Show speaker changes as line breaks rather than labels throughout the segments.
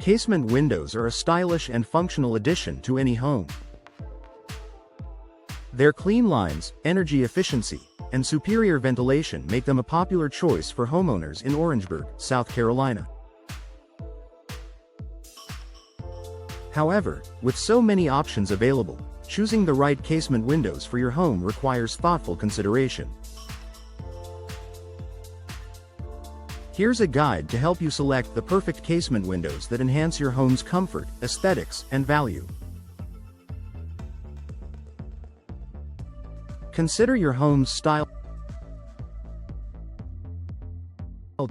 Casement windows are a stylish and functional addition to any home. Their clean lines, energy efficiency, and superior ventilation make them a popular choice for homeowners in Orangeburg, South Carolina. However, with so many options available, choosing the right casement windows for your home requires thoughtful consideration. Here's a guide to help you select the perfect casement windows that enhance your home's comfort, aesthetics, and value. Consider your home's style.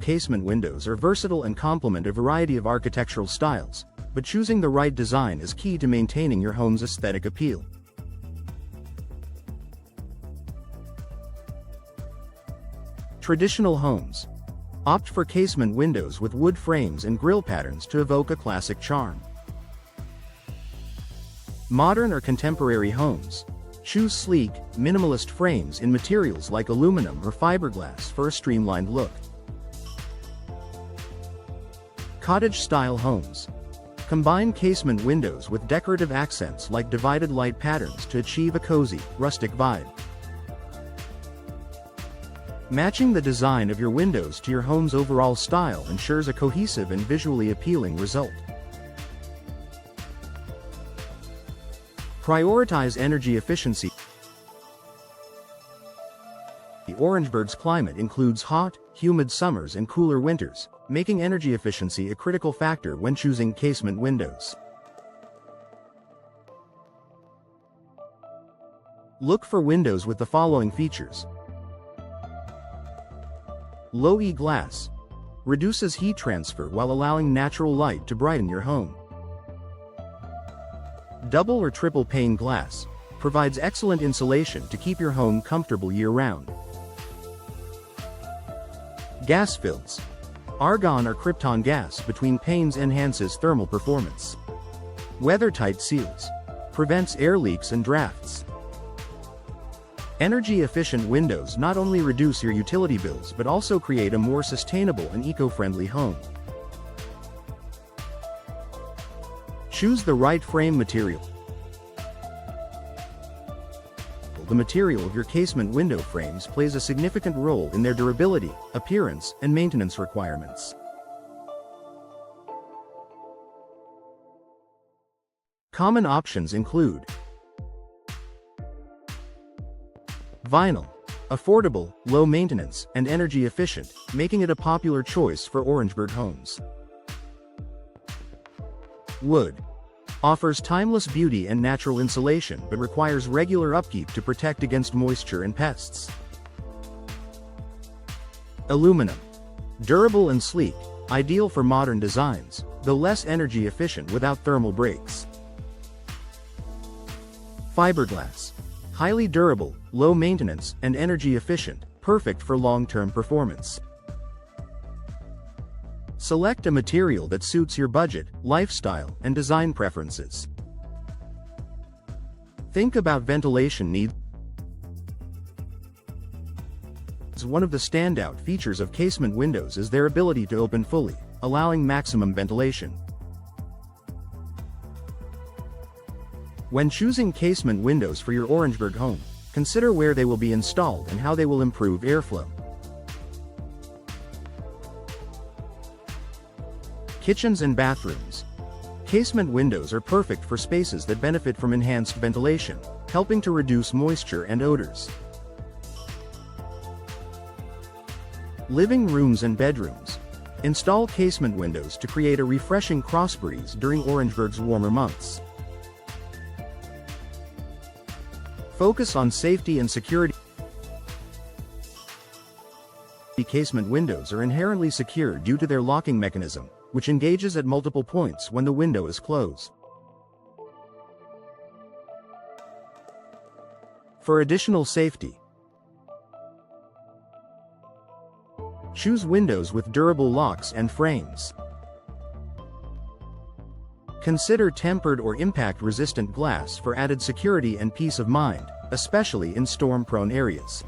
Casement windows are versatile and complement a variety of architectural styles, but choosing the right design is key to maintaining your home's aesthetic appeal. Traditional homes. Opt for casement windows with wood frames and grille patterns to evoke a classic charm. Modern or contemporary homes. Choose sleek, minimalist frames in materials like aluminum or fiberglass for a streamlined look. Cottage-style homes. Combine casement windows with decorative accents like divided light patterns to achieve a cozy, rustic vibe. Matching the design of your windows to your home's overall style ensures a cohesive and visually appealing result. Prioritize energy efficiency. Orangeburg's climate includes hot, humid summers and cooler winters, making energy efficiency a critical factor when choosing casement windows. Look for windows with the following features. Low E glass. Reduces heat transfer while allowing natural light to brighten your home. Double or triple pane glass. Provides excellent insulation to keep your home comfortable year-round. Gas fills. Argon or krypton gas between panes enhances thermal performance. Weather-tight seals. Prevents air leaks and drafts. Energy-efficient windows not only reduce your utility bills but also create a more sustainable and eco-friendly home. Choose the right frame material. The material of your casement window frames plays a significant role in their durability, appearance, and maintenance requirements. Common options include vinyl. Affordable, low maintenance, and energy efficient, making it a popular choice for Orangeburg homes. Wood. Offers timeless beauty and natural insulation but requires regular upkeep to protect against moisture and pests. Aluminum. Durable and sleek, ideal for modern designs, though less energy efficient without thermal breaks. Fiberglass. Highly durable, low maintenance, and energy efficient, perfect for long-term performance. Select a material that suits your budget, lifestyle, and design preferences. Think about ventilation needs. One of the standout features of casement windows is their ability to open fully, allowing maximum ventilation. When choosing casement windows for your Orangeburg home, consider where they will be installed and how they will improve airflow. Kitchens and bathrooms. Casement windows are perfect for spaces that benefit from enhanced ventilation, helping to reduce moisture and odors. Living rooms and bedrooms. Install casement windows to create a refreshing cross-breeze during Orangeburg's warmer months. Focus on safety and security. Casement windows are inherently secure due to their locking mechanism, which engages at multiple points when the window is closed. For additional safety, choose windows with durable locks and frames. Consider tempered or impact-resistant glass for added security and peace of mind, especially in storm-prone areas.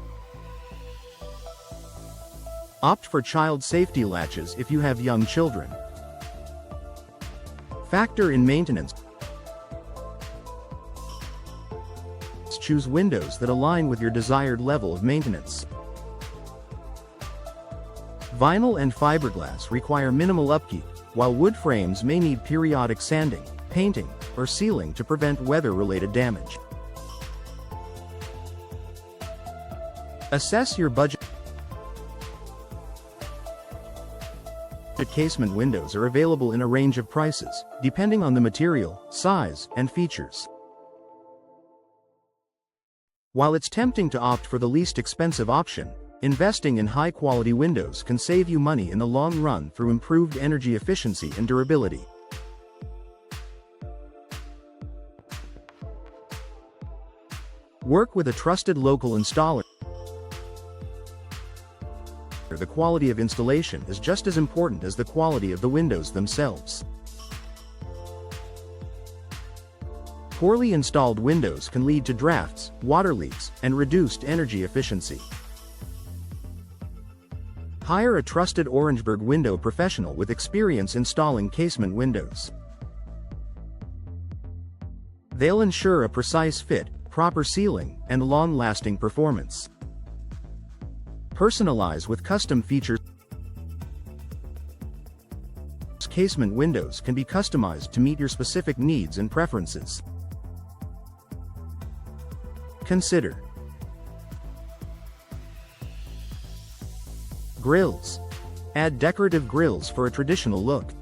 Opt for child safety latches if you have young children. Factor in maintenance. Choose windows that align with your desired level of maintenance. Vinyl and fiberglass require minimal upkeep, while wood frames may need periodic sanding, painting, or sealing to prevent weather-related damage. Assess your budget. Casement windows are available in a range of prices, depending on the material, size, and features. While it's tempting to opt for the least expensive option, investing in high-quality windows can save you money in the long run through improved energy efficiency and durability. Work with a trusted local installer. The quality of installation is just as important as the quality of the windows themselves. Poorly installed windows can lead to drafts, water leaks, and reduced energy efficiency. Hire a trusted Orangeburg window professional with experience installing casement windows. They'll ensure a precise fit, proper sealing, and long-lasting performance. Personalize with custom features. Casement windows can be customized to meet your specific needs and preferences. Consider grills. Add decorative grills for a traditional look.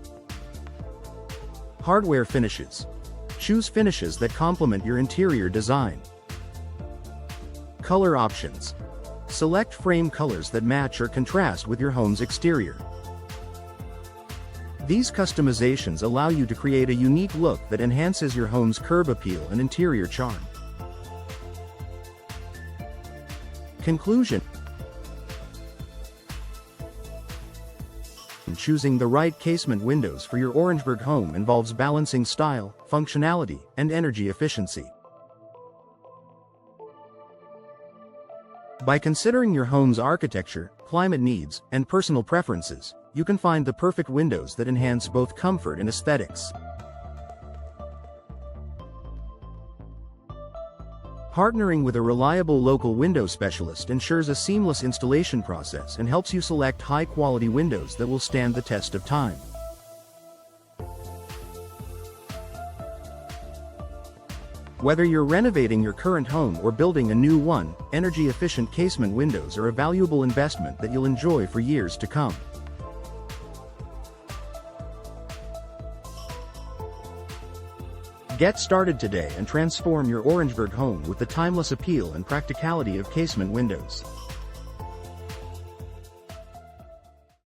Hardware finishes. Choose finishes that complement your interior design. Color options. Select frame colors that match or contrast with your home's exterior. These customizations allow you to create a unique look that enhances your home's curb appeal and interior charm. Conclusion. Choosing the right casement windows for your Orangeburg home involves balancing style, functionality, and energy efficiency. By considering your home's architecture, climate needs, and personal preferences, you can find the perfect windows that enhance both comfort and aesthetics. Partnering with a reliable local window specialist ensures a seamless installation process and helps you select high-quality windows that will stand the test of time. Whether you're renovating your current home or building a new one, energy-efficient casement windows are a valuable investment that you'll enjoy for years to come. Get started today and transform your Orangeburg home with the timeless appeal and practicality of casement windows.